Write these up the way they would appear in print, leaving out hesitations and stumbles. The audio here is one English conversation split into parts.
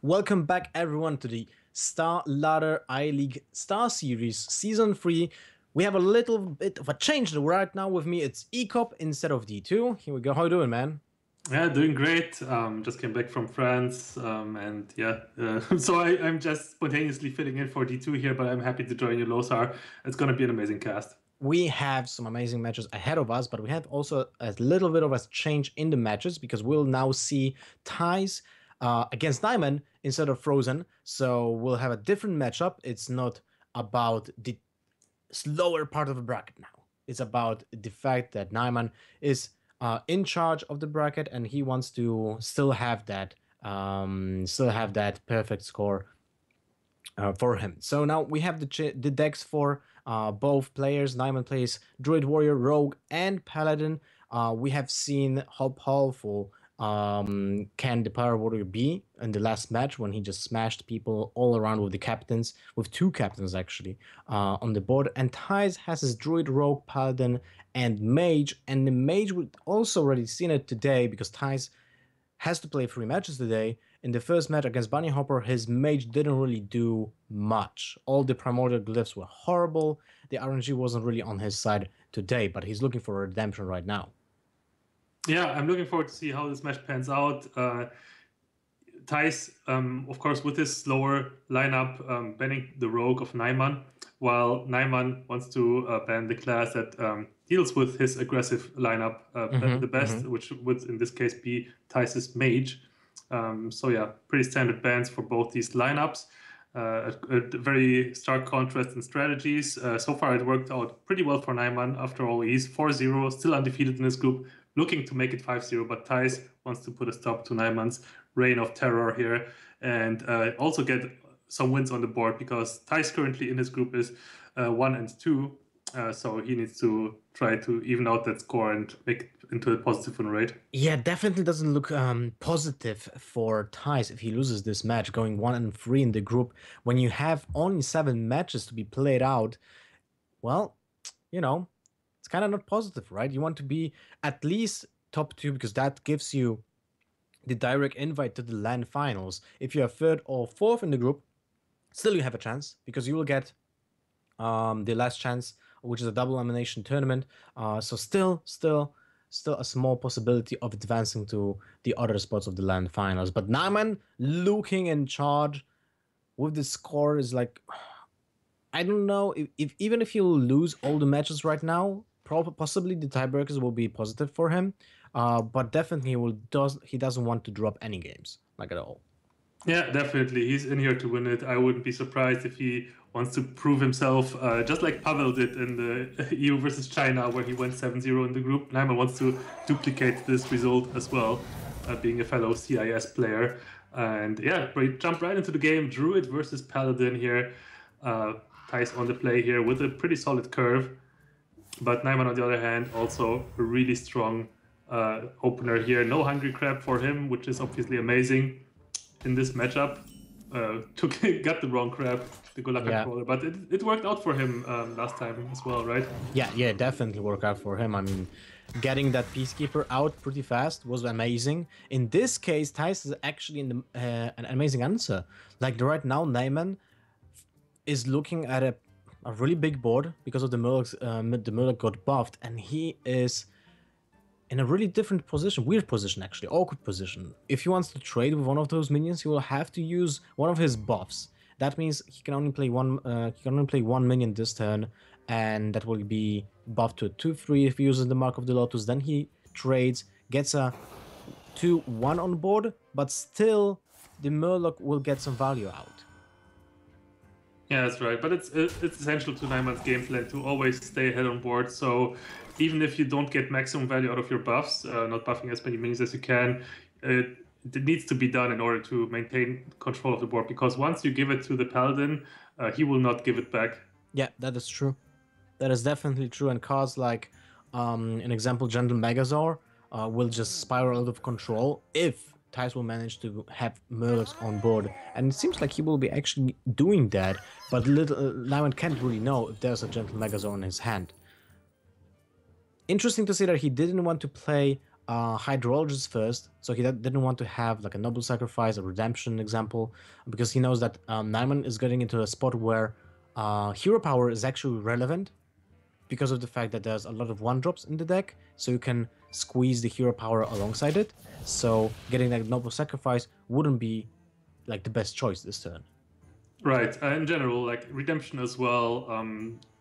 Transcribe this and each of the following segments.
Welcome back, everyone, to the StarLadder I-League StarSeries Season 3. We have a little bit of a change right now. With me, it's ECOP instead of D2. Here we go. How you doing, man? Yeah, doing great. Just came back from France, and yeah, so I'm just spontaneously fitting in for D2 here, but I'm happy to join you, Losar. It's going to be an amazing cast. We have some amazing matches ahead of us, but we have also a little bit of a change in the matches because we'll now see ties against Naiman instead of Frozen. So we'll have a different matchup. It's not about the slower part of the bracket now. It's about the fact that Naiman is in charge of the bracket and he wants to still have that perfect score for him. So now we have the decks for both players. Naiman plays Druid, Warrior, Rogue, and Paladin. We have seen how powerful can the Power Warrior be in the last match when he just smashed people all around with the captains, with two captains actually, on the board. And Thijs has his Druid, Rogue, Paladin, and Mage. And the Mage, we've also already seen it today because Thijs has to play 3 matches today. In the first match against Bunny Hopper, his mage didn't really do much. All the primordial glyphs were horrible. The RNG wasn't really on his side today, but he's looking for redemption right now. Yeah, I'm looking forward to see how this match pans out. Thijs, of course, with his slower lineup, banning the Rogue of Naiman, while Naiman wants to ban the class that deals with his aggressive lineup the best, which would in this case be Thijs's Mage. So yeah, pretty standard bans for both these lineups. A very stark contrast in strategies. So far, it worked out pretty well for Naiman. After all, he's 4-0, still undefeated in his group, looking to make it 5-0. But Thijs wants to put a stop to Naiman's reign of terror here and also get some wins on the board because Thijs currently in his group is 1 and 2. So he needs to try to even out that score and make it into a positive win rate. Yeah, definitely doesn't look positive for Thijs if he loses this match, going 1 and 3 in the group when you have only 7 matches to be played out. Well, you know, it's kind of not positive, right? You want to be at least top 2 because that gives you the direct invite to the LAN finals. If you are 3rd or 4th in the group, still you have a chance because you will get the last chance, which is a double elimination tournament. So still a small possibility of advancing to the other spots of the LAN finals. But Naiman looking in charge with the score is like, I don't know if even if he'll lose all the matches right now, possibly the tiebreakers will be positive for him. But definitely he doesn't want to drop any games, like at all. Yeah, definitely. He's in here to win it. I wouldn't be surprised if he wants to prove himself, just like Pavel did in the EU versus China, where he went 7-0 in the group. Naiman wants to duplicate this result as well, being a fellow CIS player. And yeah, we jump right into the game. Druid versus Paladin here. Thijs on the play here with a pretty solid curve. But Naiman, on the other hand, also a really strong opener here. No Hungry Crab for him, which is obviously amazing in this matchup. Got the wrong crab, the Golaka crawler, but it worked out for him last time as well, right? Yeah, definitely worked out for him. I mean, getting that Peacekeeper out pretty fast was amazing. In this case, Thijs is actually an amazing answer. Like right now, Naiman is looking at a really big board because of the Murloc got buffed, and he is in a really different position, weird position actually, awkward position. If he wants to trade with one of those minions, he will have to use one of his buffs. That means he can only play one minion this turn, and that will be buffed to a 2/3 if he uses the Mark of the Lotus. Then he trades, gets a 2/1 on board, but still the Murloc will get some value out. Yeah, that's right. But it's essential to Naiman's game plan to always stay ahead on board. So even if you don't get maximum value out of your buffs, not buffing as many minions as you can, it needs to be done in order to maintain control of the board. Because once you give it to the Paladin, he will not give it back. Yeah, that is true. That is definitely true. And cards like, an example, Gentle Megazord will just spiral out of control if Thijs will manage to have Murlocs on board, and it seems like he will be actually doing that, but Naiman can't really know if there's a Gentle Megazord in his hand. Interesting to see that he didn't want to play Hydrologist first, so he didn't want to have like a noble sacrifice, a redemption example, because he knows that Naiman is getting into a spot where hero power is actually relevant because of the fact that there's a lot of one drops in the deck, so you can squeeze the hero power alongside it. So getting that noble sacrifice wouldn't be like the best choice this turn. Right. In general, like redemption as well.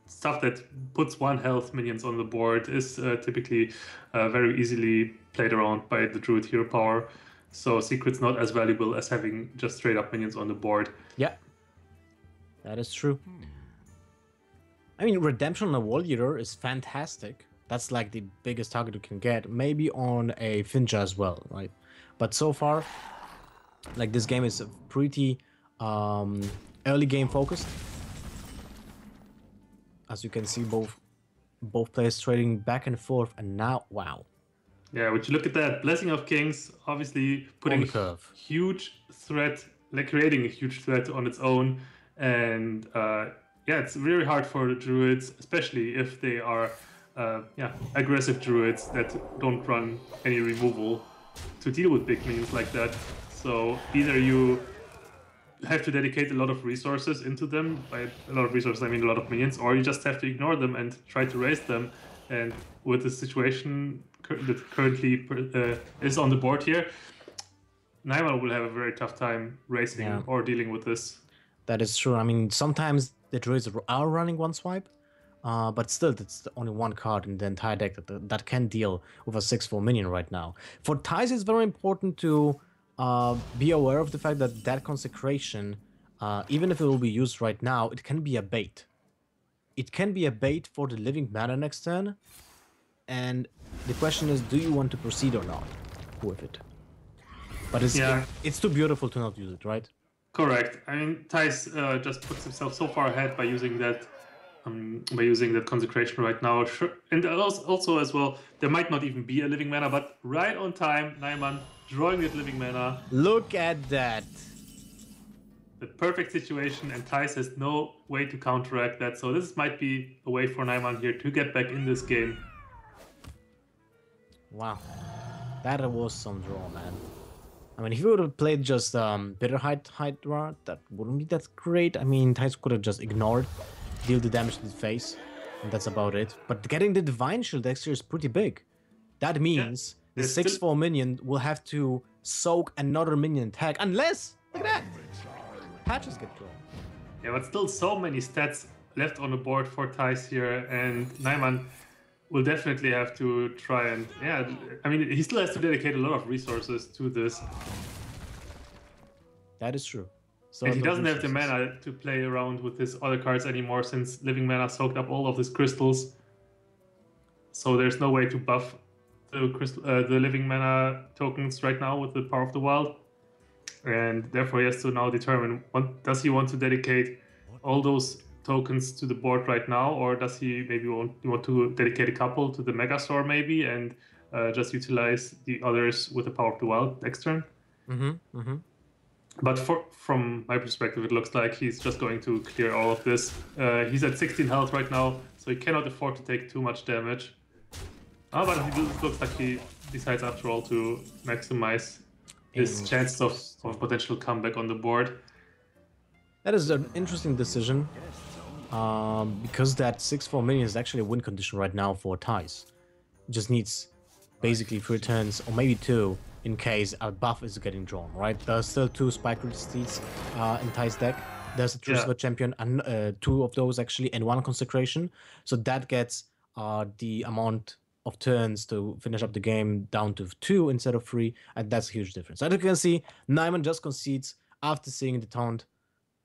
Stuff that puts 1 health minions on the board is typically very easily played around by the Druid hero power. So secret's not as valuable as having just straight up minions on the board. Yeah, that is true. I mean, redemption on a wall eater is fantastic. That's like the biggest target you can get. Maybe on a Finja as well, right? But so far, like this game is pretty early game focused. As you can see, both players trading back and forth, and now, wow. Yeah, would you look at that? Blessing of Kings, obviously putting a huge threat, like creating a huge threat on its own. And yeah, it's very hard for the Druids, especially if they are aggressive Druids that don't run any removal, to deal with big minions like that. So either you have to dedicate a lot of resources into them. By a lot of resources, I mean a lot of minions, or you just have to ignore them and try to raise them. And with the situation that currently is on the board here, Naiman will have a very tough time racing or dealing with this. That is true. I mean, sometimes the Druids are running one swipe, but still, that's only one card in the entire deck that can deal with a 6/4 minion right now. For Thijs, it's very important to be aware of the fact that that consecration, even if it will be used right now, it can be a bait. It can be a bait for the living mana next turn, and the question is, do you want to proceed or not with it? But it's too beautiful to not use it, right? Correct. I mean, Thijs just puts himself so far ahead by using that consecration right now. Sure. And also as well, there might not even be a living mana, but right on time, Naiman drawing that living mana. Look at that. The perfect situation, and Thijs has no way to counteract that. So this might be a way for Naiman here to get back in this game. Wow. That was some draw, man. I mean, if you would have played just Bitter Hydra, that wouldn't be that great. I mean, Thijs could have just ignored, deal the damage to the face, and that's about it. But getting the Divine Shield extra is pretty big. That means the 6/4 minion will have to soak another minion attack, unless, look at that, patches get drawn. Yeah, but still so many stats left on the board for Thijs here, and Naiman will definitely have to try and, I mean, he still has to dedicate a lot of resources to this. That is true. So and he doesn't have the mana to play around with his other cards anymore, since living mana soaked up all of his crystals. So there's no way to buff the living mana tokens right now with the Power of the Wild. And therefore he has to now determine, does he want to dedicate all those tokens to the board right now, or does he maybe want to dedicate a couple to the Megazord maybe, and just utilize the others with the Power of the Wild next turn? But from my perspective, it looks like he's just going to clear all of this. He's at 16 health right now, so he cannot afford to take too much damage. But it looks like he decides after all to maximize his chances of potential comeback on the board. That is an interesting decision, because that 6/4 minion is actually a win condition right now for Thijs. It just needs basically 3 turns, or maybe 2, in case a buff is getting drawn, right? There's still 2 Spike Steeds in Thijs' deck. There's a True Silver Champion, and 2 of those actually, and 1 Consecration. So that gets the amount of turns to finish up the game down to 2 instead of 3, and that's a huge difference. As you can see, Naiman just concedes after seeing the taunt.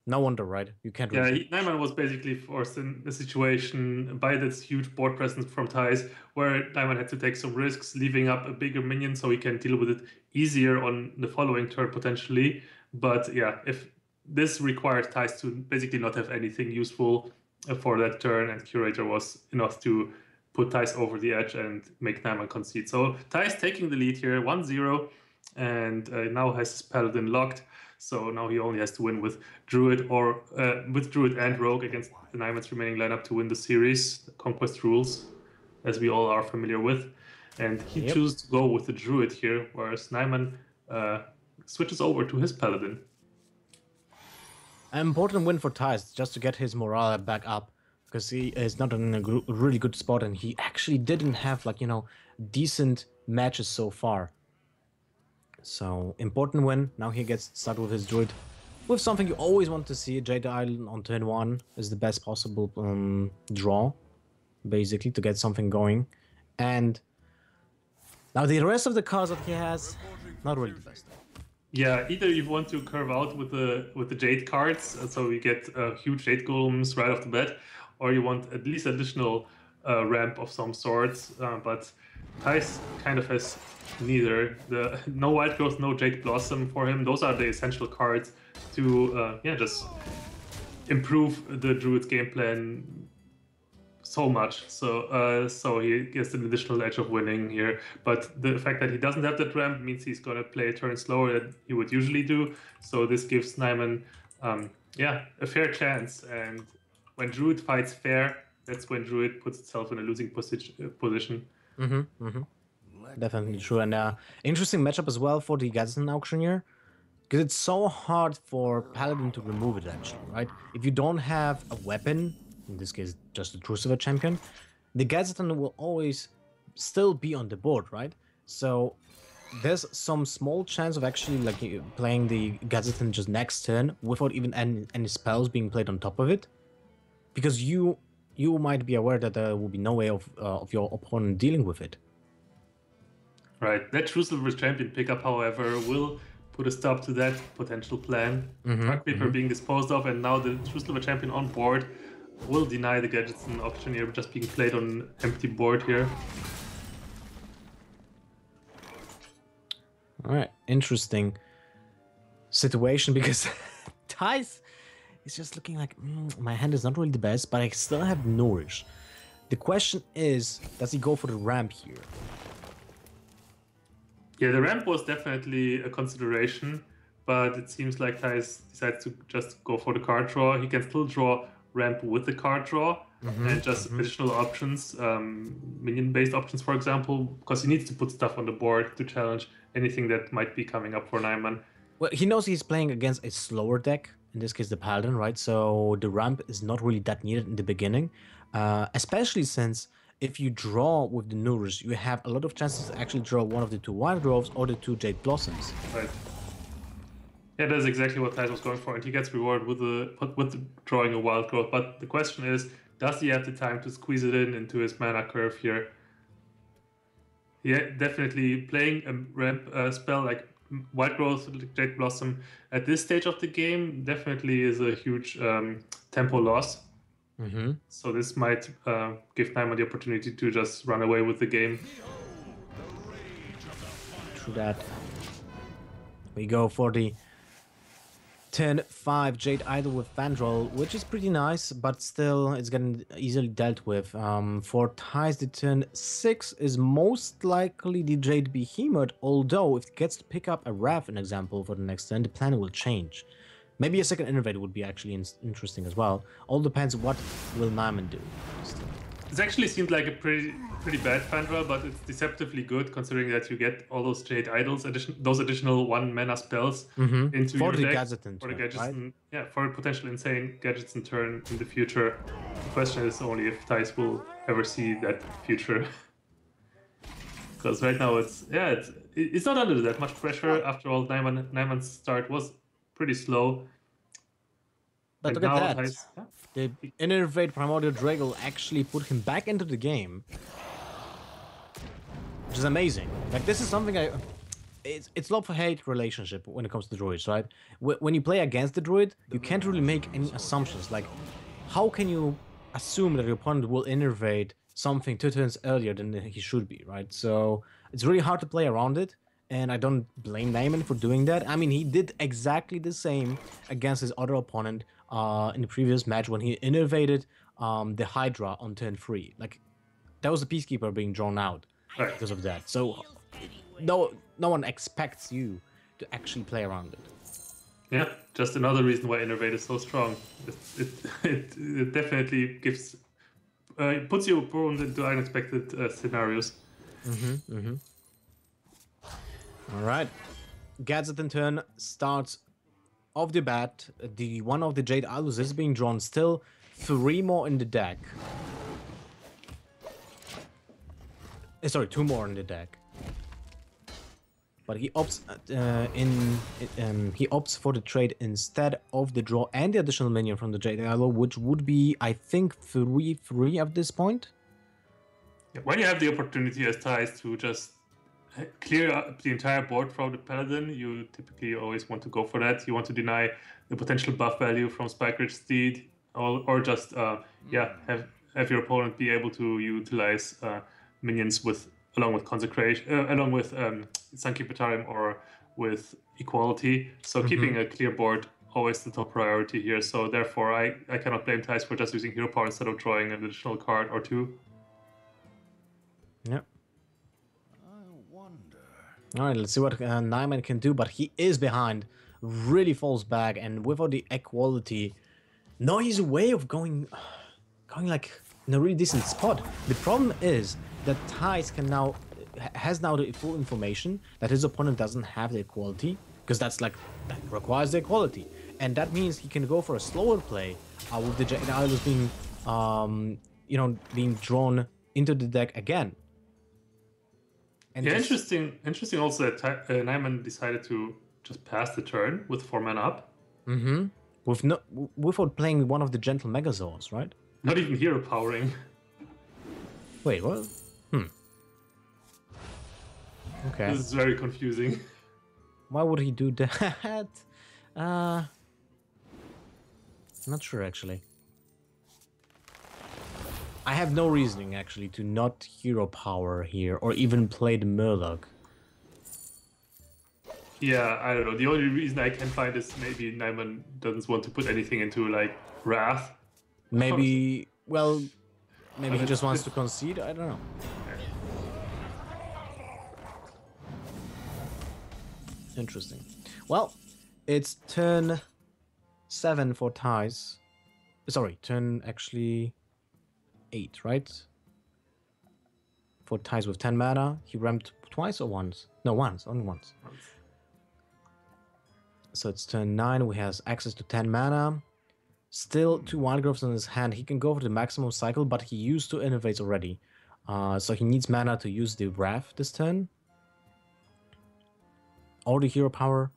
No wonder, right? You can't. Naiman was basically forced in the situation by this huge board presence from Thijs, where Naiman had to take some risks, leaving up a bigger minion so he can deal with it easier on the following turn potentially. But yeah, if this required Thijs to basically not have anything useful for that turn, and Curator was enough to put Thijs over the edge and make Naiman concede. So Thijs taking the lead here, 1-0, and now has his Paladin locked. So now he only has to win with Druid or with Druid and Rogue against the Naiman's remaining lineup to win the series. The Conquest rules, as we all are familiar with. And he chooses to go with the Druid here, whereas Naiman switches over to his Paladin. An important win for Thijs, just to get his morale back up, because he is not in a really good spot, and he actually didn't have, like, you know, decent matches so far. So, important win. Now he gets stuck with his Druid, with something you always want to see. Jade Island on turn 1 is the best possible draw, basically, to get something going. And now the rest of the cards that he has, not really the best. Yeah, either you want to curve out with the Jade cards, so you get huge Jade golems right off the bat, or you want at least additional ramp of some sorts. But Thijs kind of has neither. No Wild Growth, no Jade Blossom for him. Those are the essential cards to just improve the Druid game plan so much. So he gets an additional edge of winning here. But the fact that he doesn't have that ramp means he's going to play a turn slower than he would usually do. So this gives Naiman a fair chance. And when Druid fights fair, that's when Druid puts itself in a losing position. Definitely true. And interesting matchup as well for the Gadsden Auctioneer, because it's so hard for Paladin to remove it, actually, right? If you don't have a weapon, in this case just a Crucifer champion, the Gadsden will always still be on the board, right? So there's some small chance of actually like playing the Gadsden just next turn without even any spells being played on top of it, because you might be aware that there will be no way of your opponent dealing with it. Right. That Crucifer champion pickup, however, will put a stop to that potential plan. Dark Reaper being disposed of, and now the Crucifer champion on board will deny the Gadsden Auctioneer just being played on an empty board here. Alright, interesting situation, because Thijs is just looking like, my hand is not really the best, but I still have Nourish. The question is, does he go for the ramp here? Yeah, the ramp was definitely a consideration, but it seems like Thijs decides to just go for the card draw. He can still draw ramp with the card draw and just additional options, minion-based options, for example, because he needs to put stuff on the board to challenge anything that might be coming up for Naiman. Well, he knows he's playing against a slower deck, in this case the Paladin, right? So the ramp is not really that needed in the beginning, especially since if you draw with the Nourish, you have a lot of chances to actually draw one of the 2 Wild Growths or the 2 Jade Blossoms. Right. Yeah, that's exactly what Thijs was going for, and he gets rewarded with drawing a Wild Growth. But the question is, does he have the time to squeeze it into his mana curve here? Yeah, definitely playing a ramp spell like Wild Growth, Jade Blossom at this stage of the game definitely is a huge tempo loss. So this might give Naiman the opportunity to just run away with the game. True that. We go for the turn 5 Jade Idol with Vandal, which is pretty nice, but still it's getting easily dealt with. For Thijs, the turn 6 is most likely the Jade Behemoth, although if it gets to pick up a Wrath, an example, for the next turn, the plan will change. Maybe a second Innervate would be actually interesting as well. All depends what will Naiman do. This actually seemed like a pretty bad Fandra, but it's deceptively good considering that you get all those Jade Idols, those additional 1-mana spells into for your deck. Gadsden For the turn, Gadgetzan, right? yeah, for a potential insane Gadgetzan turn in the future. The question is only if Thijs will ever see that future. Because right now it's not under that much pressure. After all, Naiman's start was pretty slow. But And look at now that. Thijs, The Innervate Primordial Drago actually put him back into the game, which is amazing. Like, this is something it's love-hate relationship when it comes to Druids, right? When you play against the Druid, you can't really make any assumptions. Like, how can you assume that your opponent will innervate something 2 turns earlier than he should be, right? So it's really hard to play around it, and I don't blame Naiman for doing that. I mean, he did exactly the same against his other opponent in the previous match when he innervated the Hydra on turn 3. Like, that was a Peacekeeper being drawn out because of that. So no one expects you to actually play around it. Yeah, just another reason why Innervate is so strong. It definitely gives puts your opponent into unexpected scenarios. All right. Gets it in turn, starts off the bat. The one of the Jade Idols is being drawn still. 3 more in the deck. Sorry, 2 more in the deck. But he opts he opts for the trade instead of the draw and the additional minion from the Jade Idol, which would be, I think, 3/3 at this point. Yeah, when you have the opportunity as Thijs to just clear up the entire board from the Paladin, you typically always want to go for that. You want to deny the potential buff value from Spike Ridge Steed, or just have your opponent be able to utilize minions along with Consecration, along with Sunkeeper Time or with Equality. So keeping a clear board always the top priority here. So therefore, I cannot blame Thijs for just using Hero Power instead of drawing an additional card or 2. Yep. All right, let's see what Naiman can do, but he is behind, really falls back, and without the equality, no, he's a way of going like in a really decent spot. The problem is that Thijs has now the full information that his opponent doesn't have the equality, because that requires the equality, and that means he can go for a slower play with the Jade Idols being, being drawn into the deck again. And interesting also that Naiman decided to just pass the turn with 4 mana up. Without playing one of the Gentle Megazords, right? Not even hero powering. Wait, what? Okay. This is very confusing. Why would he do that? Not sure, actually. I have no reasoning, actually, to not hero power here, or even play the Murloc. Yeah, I don't know. The only reason I can find is maybe Naiman doesn't want to put anything into, like, Wrath. Maybe, well, maybe he just wants to concede? I don't know. Interesting. Well, it's turn 7 for Thijs. Sorry, turn actually 8, right? For Thijs with 10 mana. He ramped twice or once? No, once. Only once. So it's turn 9. We has access to 10 mana. Still 2 Wild Growths in his hand. He can go for the maximum cycle, but he used 2 Innovates already. So he needs mana to use the Wrath this turn. Or the Hero Power.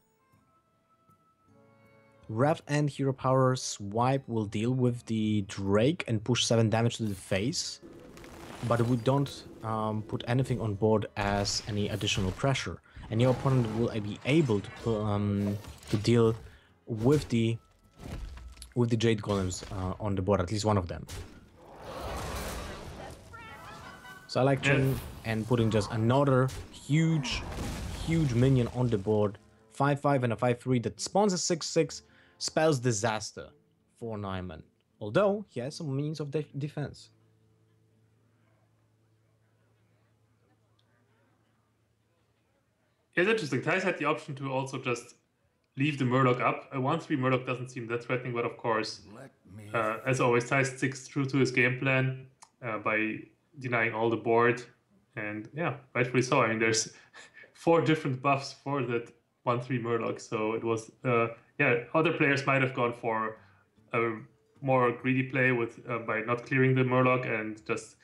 Wrath and Hero Power swipe will deal with the Drake and push 7 damage to the face. But we don't put anything on board as any additional pressure. And your opponent will be able to deal with the Jade Golems on the board, at least one of them. So I like turning and putting just another huge minion on the board. 5/5 and a 5/3 that spawns a 6/6, spells disaster for Naiman. Although he has some means of defense. It's interesting. Thijs had the option to also just leave the Murloc up. A 1/3 Murloc doesn't seem that threatening, but of course, as always, Thijs sticks true to his game plan by denying all the board. And yeah, rightfully so. I mean, there's 4 different buffs for that 1/3 Murloc, so it was other players might have gone for a more greedy play with by not clearing the Murloc and just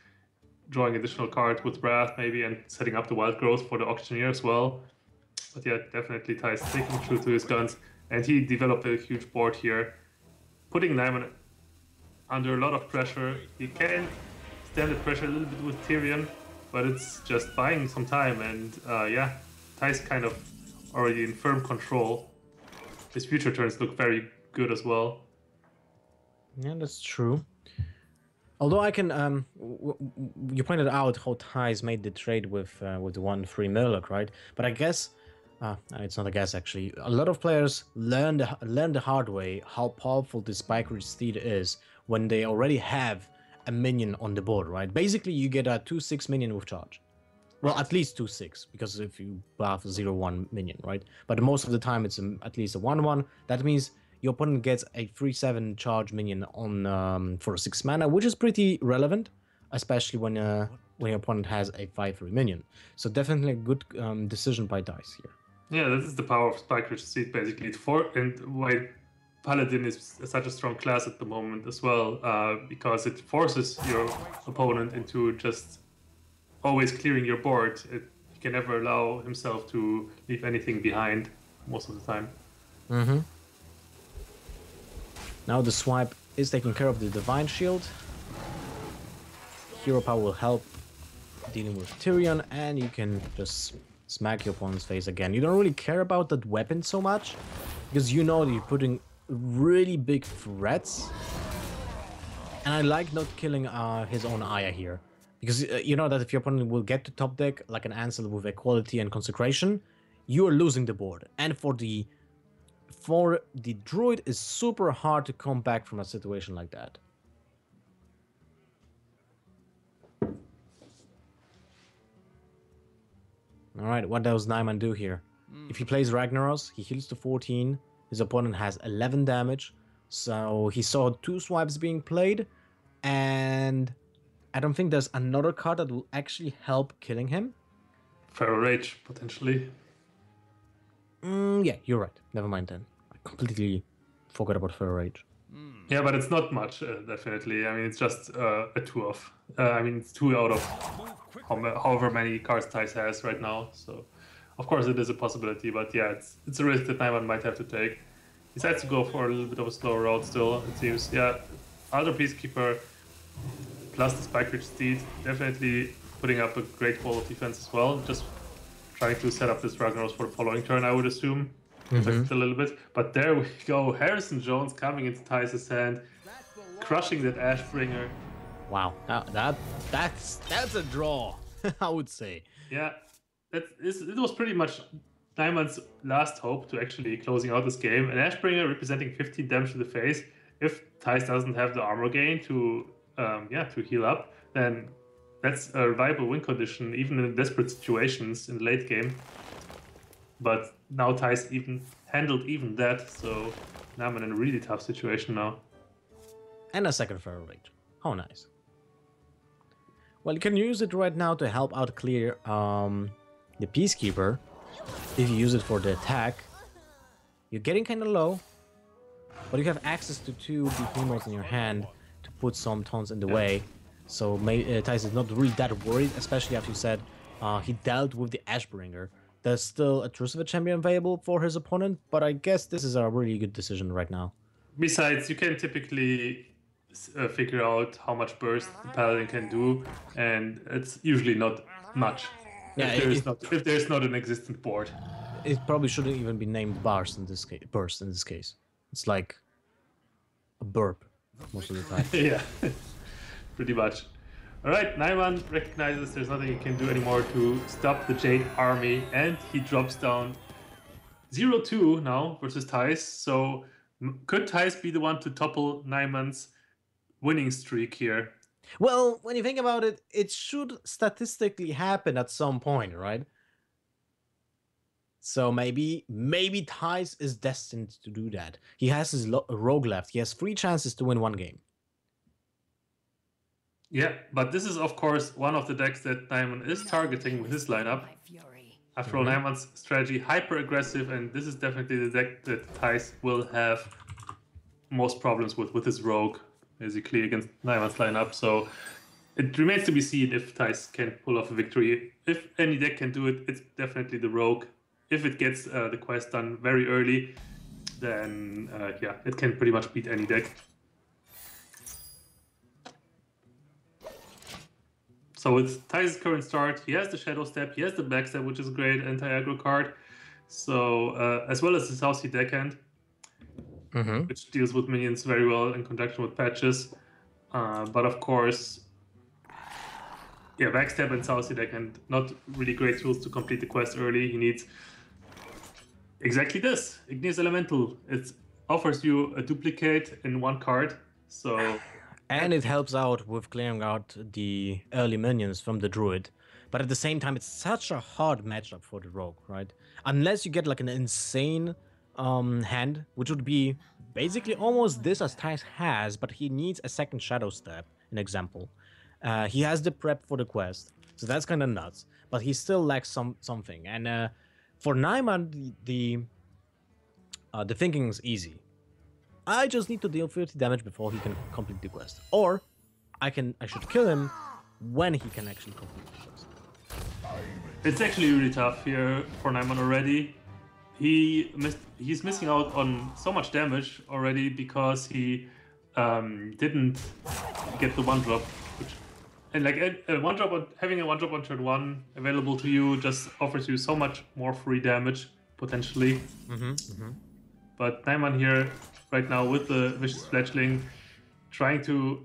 drawing additional cards with Wrath maybe and setting up the Wild Growth for the Auctioneer as well. But yeah, definitely Thijs sticking true to his guns, and he developed a huge board here, putting Naiman under a lot of pressure. He can stand the pressure a little bit with Tyrion, but it's just buying some time, and Thijs kind of already in firm control. His future turns look very good as well. Yeah, that's true. Although I can, you pointed out how Thijs made the trade with the 1/3 Murloc, right? But I guess, it's not a guess actually. A lot of players learn the hard way how powerful the Spike Ridge Steed is when they already have a minion on the board, right? Basically, you get a 2/6 minion with charge. Well, at least 2/6, because if you buff 0/1 minion, right? But most of the time, it's at least a 1/1. That means your opponent gets a 3/7 charge minion on for 6 mana, which is pretty relevant, especially when when your opponent has a 5/3 minion. So definitely a good decision by Dice here. Yeah, this is the power of Spike Rich Seed, basically. And why Paladin is such a strong class at the moment as well, because it forces your opponent into just always clearing your board. He can never allow himself to leave anything behind most of the time. Now the swipe is taking care of the Divine Shield. Hero Power will help dealing with Tyrion, and you can just smack your opponent's face again. You don't really care about that weapon so much, because you know that you're putting really big threats. And I like not killing his own Aya here, because you know that if your opponent will get to top deck like an Ansel with Equality and Consecration, you are losing the board. And for the Druid, it's super hard to come back from a situation like that. Alright, what does Naiman do here? If he plays Ragnaros, he heals to 14. His opponent has 11 damage. So he saw 2 swipes being played. And I don't think there's another card that will actually help killing him. Feral Rage, potentially. Yeah, you're right. Never mind then. I completely forgot about Feral Rage. Yeah, but it's not much, definitely. I mean, it's just a 2 of. I mean, it's 2 out of however many cards Thijs has right now. So, of course, it is a possibility. But yeah, it's a risk that Naiman might have to take. He decides to go for a little bit of a slower route still, it seems. Yeah, other Peacekeeper plus the Spike Rich Steed definitely putting up a great wall of defense as well. Just trying to set up this Ragnaros for the following turn, I would assume. A little bit, but there we go. Harrison Jones coming into Thijs' hand, crushing that Ashbringer. Wow, that's a draw, I would say. Yeah, it was pretty much Naiman's last hope to actually closing out this game. An Ashbringer representing 15 damage to the face. If Thijs doesn't have the armor gain to heal up, then that's a viable win condition, even in desperate situations in the late game. But now Thijs handled that, so Naiman in a really tough situation now. And a second Feral Rage. How nice. Well, you can use it right now to help out clear the Peacekeeper. If you use it for the attack, you're getting kind of low, but you have access to 2 Behemoths in your hand to put some taunts in the way. So Thijs is not really that worried, especially after you said he dealt with the Ashbringer. There's still a Truce of a Champion available for his opponent, but I guess this is a really good decision right now. Besides, you can typically figure out how much burst the Paladin can do, and it's usually not much. Yeah, if there's not an existent board. It probably shouldn't even be named burst in this case. It's like a burp most of the time. Yeah, pretty much. All right, Naiman recognizes there's nothing he can do anymore to stop the Jade army, and he drops down 0-2 now versus Thijs. So could Thijs be the one to topple Naiman's winning streak here? Well, when you think about it, it should statistically happen at some point, right? So maybe Thijs is destined to do that. He has his rogue left. He has 3 chances to win 1 game. Yeah, but this is, of course, one of the decks that Naiman is targeting with his lineup. After all, Naiman's strategy hyper-aggressive, and this is definitely the deck that Thijs will have most problems with his rogue, basically, against Naiman's lineup. So it remains to be seen if Thijs can pull off a victory. If any deck can do it, it's definitely the rogue. If it gets the quest done very early, then it can pretty much beat any deck. So with Thijs' current start, he has the Shadow Step, he has the Backstab, which is a great anti-aggro card. So as well as the South Sea Deckhand, which deals with minions very well in conjunction with patches. But of course, Backstab and South Sea Deckhand, not really great tools to complete the quest early. He needs exactly this, Igneous Elemental. It offers you a duplicate in 1 card. So. And it helps out with clearing out the early minions from the Druid. But at the same time, it's such a hard matchup for the Rogue, right? Unless you get like an insane hand, which would be basically almost this as Thijs has, but he needs a second Shadow Step, an example. He has the prep for the quest, so that's kind of nuts. But he still lacks something. And for Naiman, the thinking is easy. I just need to deal 30 damage before he can complete the quest, or I should kill him when he can actually complete the quest. It's actually really tough here for Naiman already. He's missing out on so much damage already because he didn't get the one drop, and like having a one drop on turn 1 available to you just offers you so much more free damage potentially. But Naiman here right now with the Vicious Fledgling, trying to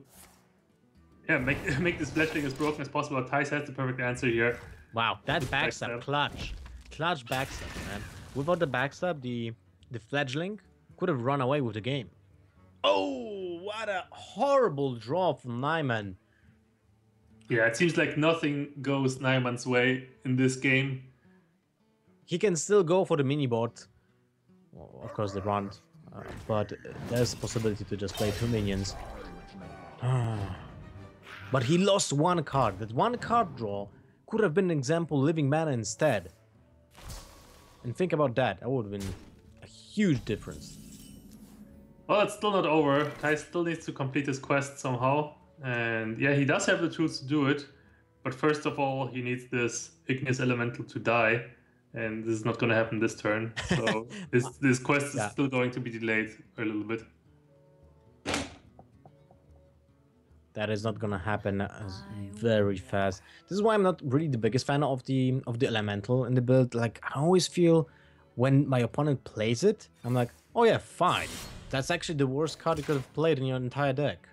make this Fledgling as broken as possible. Thijs has the perfect answer here. Wow, that backstab, clutch backstab, man. Without the backstab, the Fledgling could have run away with the game. Oh, what a horrible draw from Naiman. Yeah, it seems like nothing goes Naiman's way in this game. He can still go for the mini board. Well, of course, they run, but there's a possibility to just play 2 minions. But he lost one card. That one card draw could have been an example living mana instead. And think about that. That would have been a huge difference. Well, it's still not over. Thijs still needs to complete his quest somehow. And yeah, he does have the tools to do it. But first of all, he needs this Igneous Elemental to die. And this is not going to happen this turn. So this quest is still going to be delayed a little bit. That is not going to happen very fast. This is why I'm not really the biggest fan of the Elemental in the build. Like, I always feel when my opponent plays it, I'm like, oh yeah, fine. That's actually the worst card you could have played in your entire deck.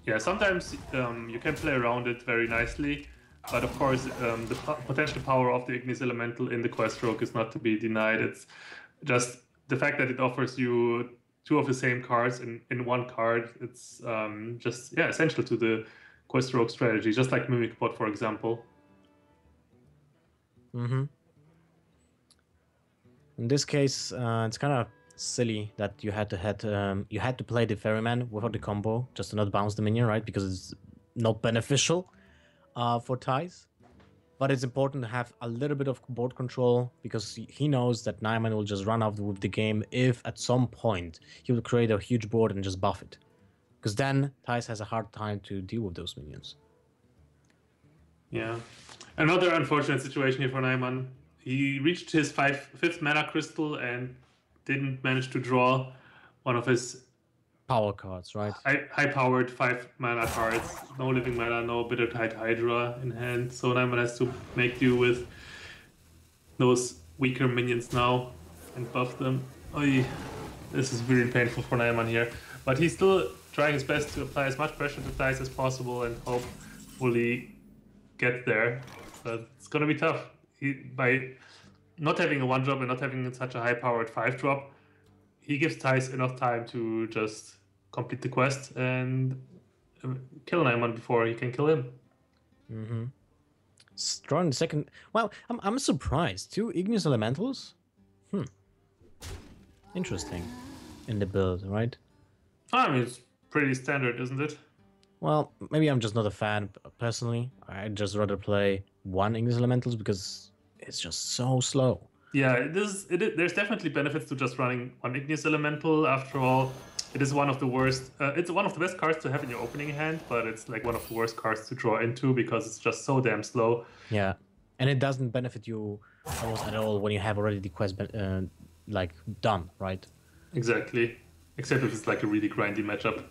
Yeah, sometimes you can play around it very nicely, but of course the potential power of the Igneous Elemental in the quest stroke is not to be denied. It's just the fact that it offers you 2 of the same cards in one card. It's just essential to the quest stroke strategy, just like Mimic Bot, for example. In this case, it's kind of silly that you had to play the Ferryman without the combo just to not bounce the minion, right? Because it's not beneficial for Thijs. But it's important to have a little bit of board control because he knows that Naiman will just run out with the game if at some point he will create a huge board and just buff it. Because then Thijs has a hard time to deal with those minions. Yeah. Another unfortunate situation here for Naiman. He reached his 5th mana crystal and didn't manage to draw one of his power cards, right? High-powered 5 mana cards. No living mana, no Bittertide Hydra in hand. So Naiman has to make do with those weaker minions now and buff them. Oy, this is really painful for Naiman here. But he's still trying his best to apply as much pressure to Thijs as possible and hopefully get there. But it's gonna be tough. By not having a 1-drop and not having such a high-powered 5-drop, he gives Thijs enough time to just complete the quest and kill Naiman before he can kill him. Strong second. Well, I'm surprised. 2 Igneous Elementals? Interesting. In the build, right? I mean, it's pretty standard, isn't it? Well, maybe I'm just not a fan personally. I'd just rather play 1 Igneous Elementals because it's just so slow. Yeah, there's definitely benefits to just running 1 Igneous Elemental. After all, it is one of the worst. It's one of the best cards to have in your opening hand, but it's like one of the worst cards to draw into because it's just so damn slow. Yeah, and it doesn't benefit you almost at all when you have already the quest like done, right? Exactly, except if it's like a really grindy matchup.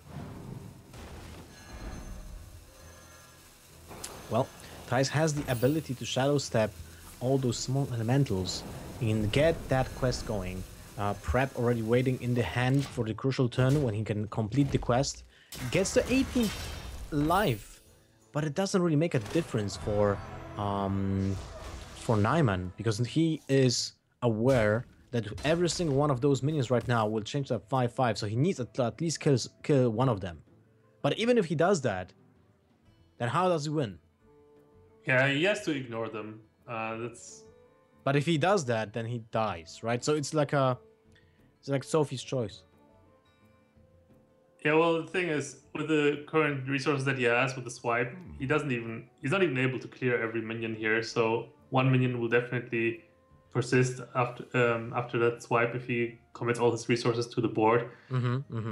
Well, Thijs has the ability to shadow step all those small elementals and get that quest going. Prep already waiting in the hand for the crucial turn when he can complete the quest. Gets to 18th life, but it doesn't really make a difference for Naiman because he is aware that every single one of those minions right now will change to 5/5, so he needs to at least kill one of them. But even if he does that, then how does he win? Yeah, he has to ignore them. But if he does that, then he dies, right? So it's like Sophie's choice. Yeah, well, the thing is, with the current resources that he has with the swipe, he's not even able to clear every minion here. So one minion will definitely persist after that swipe if he commits all his resources to the board.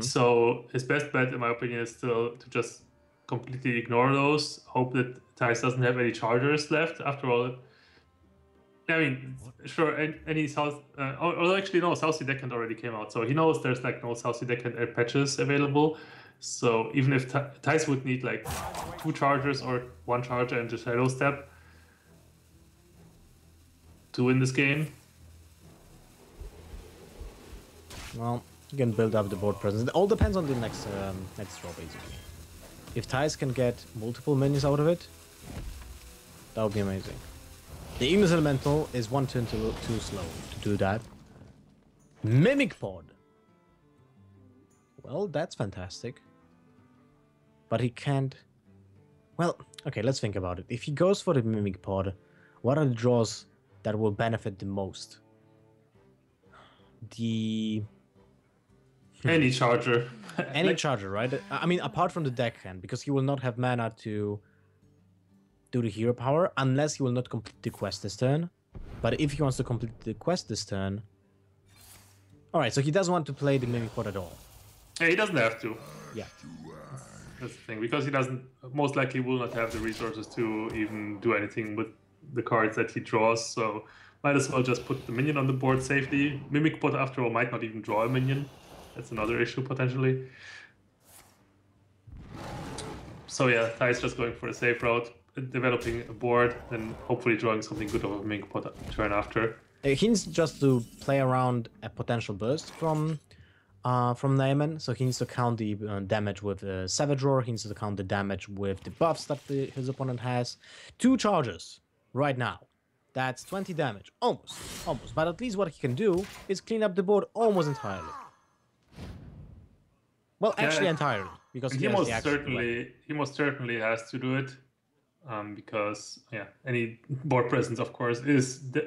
So his best bet, in my opinion, is still to just completely ignore those. Hope that Thijs doesn't have any chargers left. After all, I mean, sure, any South, or actually no, South Sea Deckhand already came out, so he knows there's like no South Sea Deckhand patches available. So even if Thijs would need like 2 chargers or 1 charger and just Shadow Step to win this game. Well, you can build up the board presence. It all depends on the next draw, basically. If Thijs can get multiple minions out of it, that would be amazing. The Ignis Elemental is 1 turn too slow to do that. Mimic Pod. Well, that's fantastic. But he can't... Well, okay, let's think about it. If he goes for the Mimic Pod, what are the draws that will benefit the most? Any charger. Any charger, right? I mean, apart from the deckhand, because he will not have mana to do the hero power unless he will not complete the quest this turn. But if he wants to complete the quest this turn... Alright, so he doesn't want to play the Mimic Pod at all. Yeah, he doesn't have to. Yeah. That's the thing, because he most likely will not have the resources to even do anything with the cards that he draws, so might as well just put the minion on the board safely. Mimic Pod, after all, might not even draw a minion. That's another issue, potentially. So yeah, Thijs just going for a safe route, developing a board, and hopefully drawing something good of a Mimic Pod turn after. He needs just to play around a potential burst from Naiman, so he needs to count the damage with Savage Roar, he needs to count the damage with the buffs that his opponent has. 2 charges right now. That's 20 damage. Almost. But at least what he can do is clean up the board almost entirely. Well, actually entirely. Because he most certainly has to do it. Because any board presence, of course,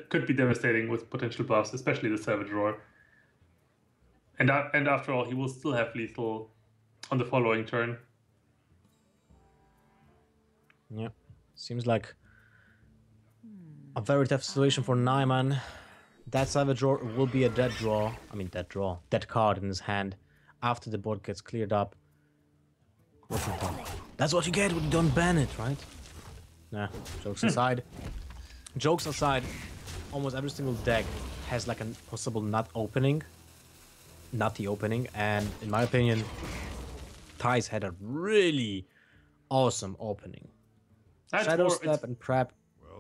could be devastating with potential buffs, especially the Savage Roar. And after all, he will still have lethal on the following turn. Yeah, seems like a very tough situation for Naiman. That Savage Roar will be a dead card in his hand after the board gets cleared up. That's what you get when you don't ban it, right? Nah, jokes aside. Jokes aside, almost every single deck has like a possible nutty opening, and in my opinion, Thijs had a really awesome opening. Shadow Step and Prep,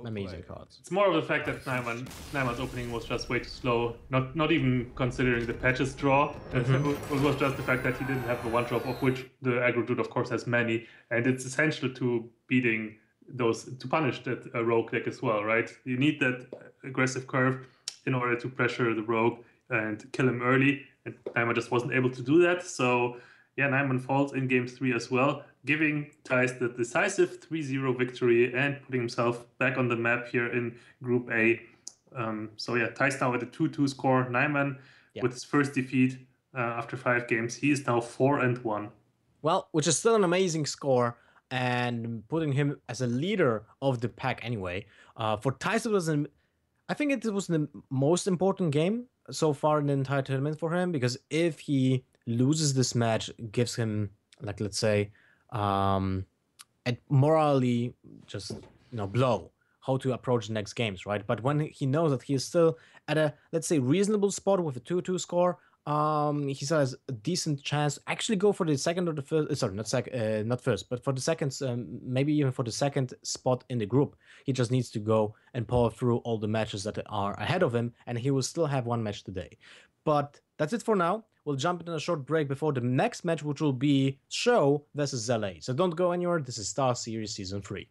amazing cards. It's more of the fact that Naiman's opening was just way too slow, not even considering the patches draw. It was just the fact that he didn't have the 1-drop, of which the aggro Druid, of course, has many, and it's essential to beating those, to punish that rogue deck as well, right? You need that aggressive curve in order to pressure the rogue and kill him early, and Naiman just wasn't able to do that. So yeah, Naiman falls in game 3 as well, giving Thijs the decisive 3-0 victory and putting himself back on the map here in Group A. So yeah, Thijs now at a 2-2 score. Naiman with his first defeat after 5 games. He is now 4-1. Well, which is still an amazing score, and putting him as a leader of the pack anyway. For Thijs, I think it was the most important game so far in the entire tournament for him, because if he loses this match, it gives him, like, let's say, a morally just blow how to approach the next games, right? But when he knows that he is still at a, let's say, reasonable spot with a 2-2 score, he still has a decent chance to actually go for the second or the first. Sorry, not first, but for the second, maybe even for the second spot in the group. He just needs to go and power through all the matches that are ahead of him, and he will still have 1 match today. But that's it for now. We'll jump into a short break before the next match, which will be Show versus ZLA. So don't go anywhere. This is StarSeries Season 3.